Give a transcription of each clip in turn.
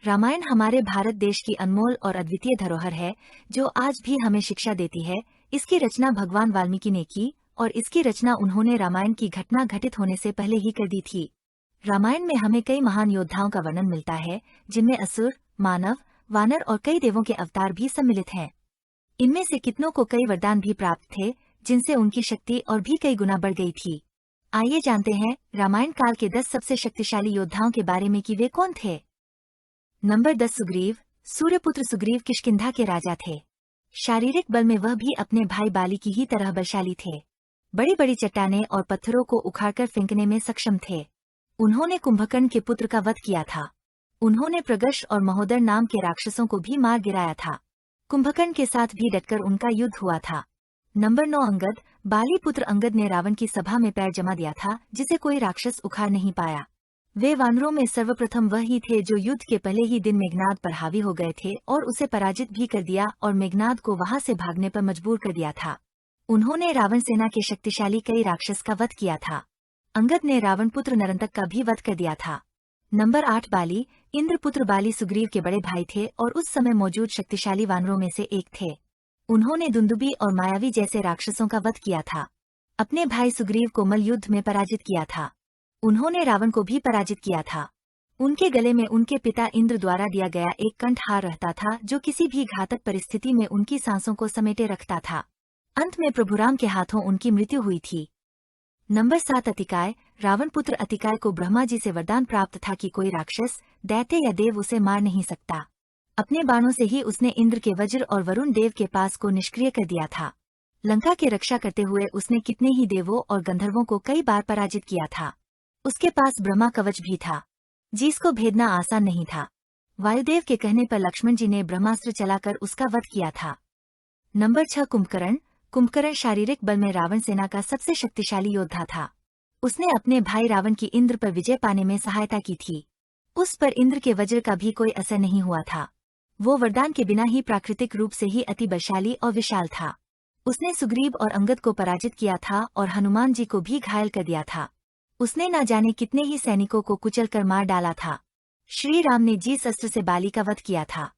रामायण हमारे भारत देश की अनमोल और अद्वितीय धरोहर है, जो आज भी हमें शिक्षा देती है। इसकी रचना भगवान वाल्मीकि ने की और इसकी रचना उन्होंने रामायण की घटना घटित होने से पहले ही कर दी थी। रामायण में हमें कई महान योद्धाओं का वर्णन मिलता है, जिनमें असुर, मानव, वानर और कई देवों के अवतार भी सम्मिलित हैं। इनमें से कितनों को कई वरदान भी प्राप्त थे, जिनसे उनकी शक्ति और भी कई गुना बढ़ गई थी। आइए जानते हैं रामायण काल के 10 सबसे शक्तिशाली योद्धाओं के बारे में कि वे कौन थे। नंबर 10 सुग्रीव। सूर्यपुत्र सुग्रीव किष्किंधा के राजा थे। शारीरिक बल में वह भी अपने भाई बाली की ही तरह बलशाली थे। बड़ी बड़ी चट्टानें और पत्थरों को उखाड़कर फेंकने में सक्षम थे। उन्होंने कुंभकर्ण के पुत्र का वध किया था। उन्होंने प्रगश और महोदर नाम के राक्षसों को भी मार गिराया था। कुंभकर्ण के साथ भी डटकर उनका युद्ध हुआ था। नंबर 9 अंगद। बाली पुत्र अंगद ने रावण की सभा में पैर जमा दिया था, जिसे कोई राक्षस उखाड़ नहीं पाया। वे वानरों में सर्वप्रथम वह ही थे जो युद्ध के पहले ही दिन मेघनाद पर हावी हो गए थे और उसे पराजित भी कर दिया और मेघनाद को वहां से भागने पर मजबूर कर दिया था। उन्होंने रावण सेना के शक्तिशाली कई राक्षस का वध किया था। अंगद ने रावण पुत्र नरंतक का भी वध कर दिया था। नंबर 8 बाली। इंद्रपुत्र बाली सुग्रीव के बड़े भाई थे और उस समय मौजूद शक्तिशाली वानरों में से एक थे। उन्होंने दुंदुबी और मायावी जैसे राक्षसों का वध किया था। अपने भाई सुग्रीव को मल्ल युद्ध में पराजित किया था। उन्होंने रावण को भी पराजित किया था। उनके गले में उनके पिता इंद्र द्वारा दिया गया एक कंठहार रहता था, जो किसी भी घातक परिस्थिति में उनकी सांसों को समेटे रखता था। अंत में प्रभुराम के हाथों उनकी मृत्यु हुई थी। नंबर 7 अतिकाय। रावण पुत्र अतिकाय को ब्रह्मा जी से वरदान प्राप्त था कि कोई राक्षस, दैत्य या देव उसे मार नहीं सकता। अपने बाणों से ही उसने इंद्र के वज्र और वरुण देव के पास को निष्क्रिय कर दिया था। लंका की रक्षा करते हुए उसने कितने ही देवों और गंधर्वों को कई बार पराजित किया था। उसके पास ब्रह्मा कवच भी था, जिसको भेदना आसान नहीं था। वायुदेव के कहने पर लक्ष्मण जी ने ब्रह्मास्त्र चलाकर उसका वध किया था। नंबर 6 कुंभकर्ण। कुंभकर्ण शारीरिक बल में रावण सेना का सबसे शक्तिशाली योद्धा था। उसने अपने भाई रावण की इंद्र पर विजय पाने में सहायता की थी। उस पर इंद्र के वज्र का भी कोई असर नहीं हुआ था। वो वरदान के बिना ही प्राकृतिक रूप से ही अति बलशाली और विशाल था। उसने सुग्रीव और अंगद को पराजित किया था और हनुमान जी को भी घायल कर दिया था। उसने न जाने कितने ही सैनिकों को कुचलकर मार डाला था। श्री राम ने जिस अस्त्र से बाली का वध किया था,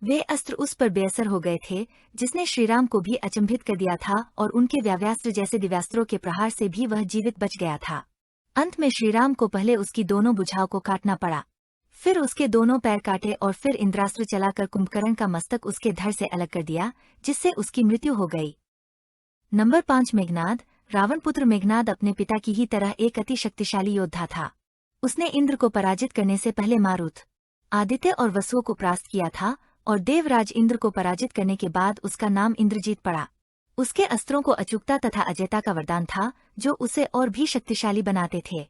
वे अस्त्र उस पर बेअसर हो गए थे, जिसने श्रीराम को भी अचंभित कर दिया था और उनके व्याव्यास्त्र जैसे दिव्यास्त्रों के प्रहार से भी वह जीवित बच गया था। अंत में श्रीराम को पहले उसकी दोनों भुजाओं को काटना पड़ा, फिर उसके दोनों पैर काटे और फिर इंद्रास्त्र चलाकर कुंभकर्ण का मस्तक उसके धड़ से अलग कर दिया, जिससे उसकी मृत्यु हो गई। नंबर 5 मेघनाद। रावण पुत्र मेघनाद अपने पिता की ही तरह एक अति शक्तिशाली योद्धा था। उसने इंद्र को पराजित करने से पहले मारुत, आदित्य और वसुओं को परास्त किया था और देवराज इंद्र को पराजित करने के बाद उसका नाम इंद्रजीत पड़ा। उसके अस्त्रों को अचूकता तथा अजयता का वरदान था, जो उसे और भी शक्तिशाली बनाते थे।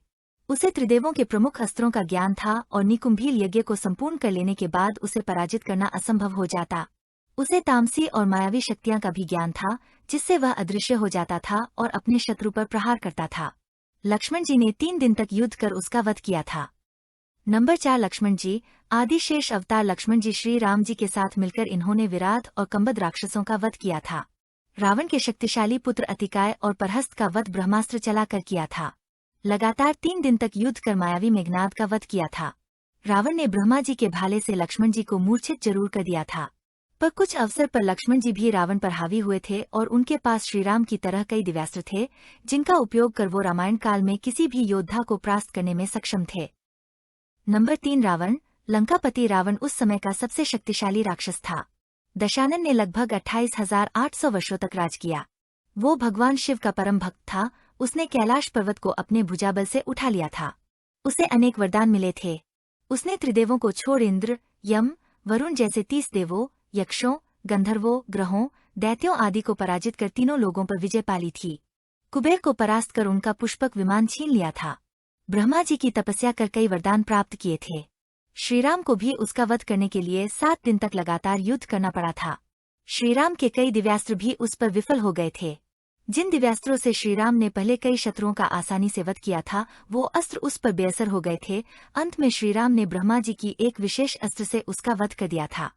उसे त्रिदेवों के प्रमुख अस्त्रों का ज्ञान था और निकुंभील यज्ञ को संपूर्ण कर लेने के बाद उसे पराजित करना असंभव हो जाता। उसे तामसी और मायावी शक्तियां का भी ज्ञान था, जिससे वह अदृश्य हो जाता था और अपने शत्रु पर प्रहार करता था। लक्ष्मण जी ने 3 दिन तक युद्ध कर उसका वध किया था। नंबर 4 लक्ष्मण जी। आदिशेष अवतार लक्ष्मण जी श्री राम जी के साथ मिलकर इन्होंने विराट और कंबद राक्षसों का वध किया था। रावण के शक्तिशाली पुत्र अतिकाय और परहस्त का वध ब्रह्मास्त्र चलाकर किया था। लगातार 3 दिन तक युद्ध कर मायावी मेघनाद का वध किया था। रावण ने ब्रह्मा जी के भाले से लक्ष्मण जी को मूर्छित जरूर कर दिया था, पर कुछ अवसर पर लक्ष्मण जी भी रावण पर हावी हुए थे और उनके पास श्रीराम की तरह कई दिव्यास्त्र थे, जिनका उपयोग कर वो रामायण काल में किसी भी योद्धा को परास्त करने में सक्षम थे। नंबर 3 रावण। लंकापति रावण उस समय का सबसे शक्तिशाली राक्षस था। दशानन ने लगभग 28,800 वर्षों तक राज किया। वो भगवान शिव का परम भक्त था। उसने कैलाश पर्वत को अपने भुजाबल से उठा लिया था। उसे अनेक वरदान मिले थे। उसने त्रिदेवों को छोड़ इंद्र, यम, वरुण जैसे 30 देवों, यक्षों, गंधर्वों, ग्रहों, दैत्यों आदि को पराजित कर तीनों लोगों पर विजय पाली थी। कुबेर को परास्त कर उनका पुष्पक विमान छीन लिया था। ब्रह्मा जी की तपस्या कर कई वरदान प्राप्त किए थे। श्रीराम को भी उसका वध करने के लिए 7 दिन तक लगातार युद्ध करना पड़ा था। श्रीराम के कई दिव्यास्त्र भी उस पर विफल हो गए थे। जिन दिव्यास्त्रों से श्रीराम ने पहले कई शत्रुओं का आसानी से वध किया था, वो अस्त्र उस पर बेअसर हो गए थे। अंत में श्रीराम ने ब्रह्मा जी की एक विशेष अस्त्र से उसका वध कर दिया था।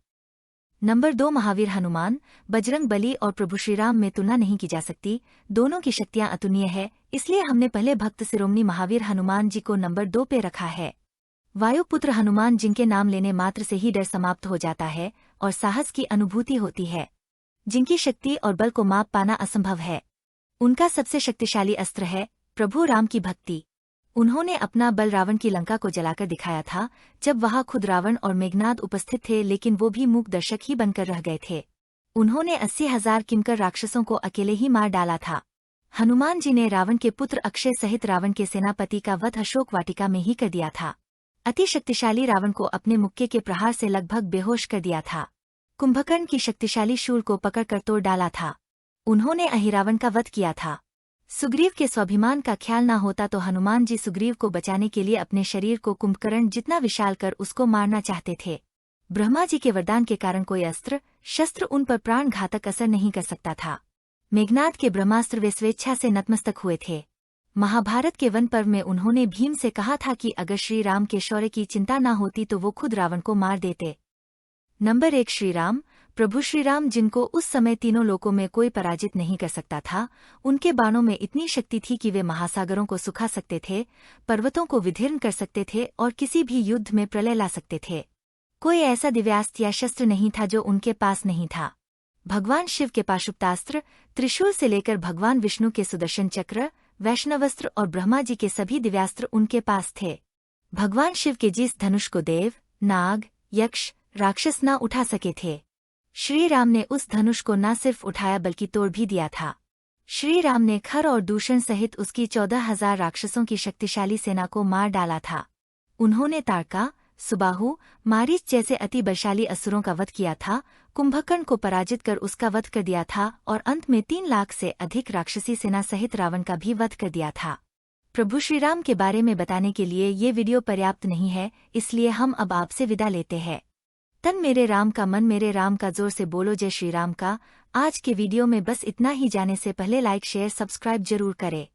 नंबर 2 महावीर हनुमान। बजरंग बली और प्रभु श्रीराम में तुलना नहीं की जा सकती। दोनों की शक्तियां अतुलनीय है, इसलिए हमने पहले भक्त शिरोमणि महावीर हनुमान जी को नंबर 2 पे रखा है। वायुपुत्र हनुमान जिनके नाम लेने मात्र से ही डर समाप्त हो जाता है और साहस की अनुभूति होती है, जिनकी शक्ति और बल को माप पाना असंभव है। उनका सबसे शक्तिशाली अस्त्र है प्रभु राम की भक्ति। उन्होंने अपना बल रावण की लंका को जलाकर दिखाया था, जब वहां खुद रावण और मेघनाद उपस्थित थे, लेकिन वो भी मूक दर्शक ही बनकर रह गए थे। उन्होंने 80,000 किंकर राक्षसों को अकेले ही मार डाला था। हनुमान जी ने रावण के पुत्र अक्षय सहित रावण के सेनापति का वध अशोक वाटिका में ही कर दिया था। अति शक्तिशाली रावण को अपने मुक्के के प्रहार से लगभग बेहोश कर दिया था। कुंभकर्ण की शक्तिशाली शूल को पकड़कर तोड़ डाला था। उन्होंने अहिरावण का वध किया था। सुग्रीव के स्वाभिमान का ख्याल न होता तो हनुमान जी सुग्रीव को बचाने के लिए अपने शरीर को कुंभकर्ण जितना विशाल कर उसको मारना चाहते थे। ब्रह्मा जी के वरदान के कारण कोई अस्त्र शस्त्र उन पर प्राण घातक असर नहीं कर सकता था। मेघनाद के ब्रह्मास्त्र वे स्वेच्छा से नतमस्तक हुए थे। महाभारत के वन पर्व में उन्होंने भीम से कहा था कि अगर श्री राम के शौर्य की चिंता न होती तो वो खुद रावण को मार देते। नंबर 1 श्रीराम। प्रभु श्रीराम, जिनको उस समय तीनों लोकों में कोई पराजित नहीं कर सकता था। उनके बाणों में इतनी शक्ति थी कि वे महासागरों को सुखा सकते थे, पर्वतों को विदीर्ण कर सकते थे और किसी भी युद्ध में प्रलय ला सकते थे। कोई ऐसा दिव्यास्त्र या शस्त्र नहीं था जो उनके पास नहीं था। भगवान शिव के पाशुपतास्त्र, त्रिशूल से लेकर भगवान विष्णु के सुदर्शन चक्र, वैष्णवस्त्र और ब्रह्मा जी के सभी दिव्यास्त्र उनके पास थे। भगवान शिव के जिस धनुष को देव, नाग, यक्ष, राक्षस न उठा सके थे, श्री राम ने उस धनुष को न सिर्फ उठाया बल्कि तोड़ भी दिया था। श्री राम ने खर और दूषण सहित उसकी 14,000 राक्षसों की शक्तिशाली सेना को मार डाला था। उन्होंने ताड़का, सुबाहु, मारीच जैसे अति बलशाली असुरों का वध किया था, कुंभकर्ण को पराजित कर उसका वध कर दिया था और अंत में 3 लाख से अधिक राक्षसी सेना सहित रावण का भी वध कर दिया था। प्रभु श्रीराम के बारे में बताने के लिए ये वीडियो पर्याप्त नहीं है, इसलिए हम अब आपसे विदा लेते हैं। तन मेरे राम का, मन मेरे राम का, जोर से बोलो जय श्री राम का। आज के वीडियो में बस इतना ही। जाने से पहले लाइक शेयर सब्सक्राइब जरूर करें।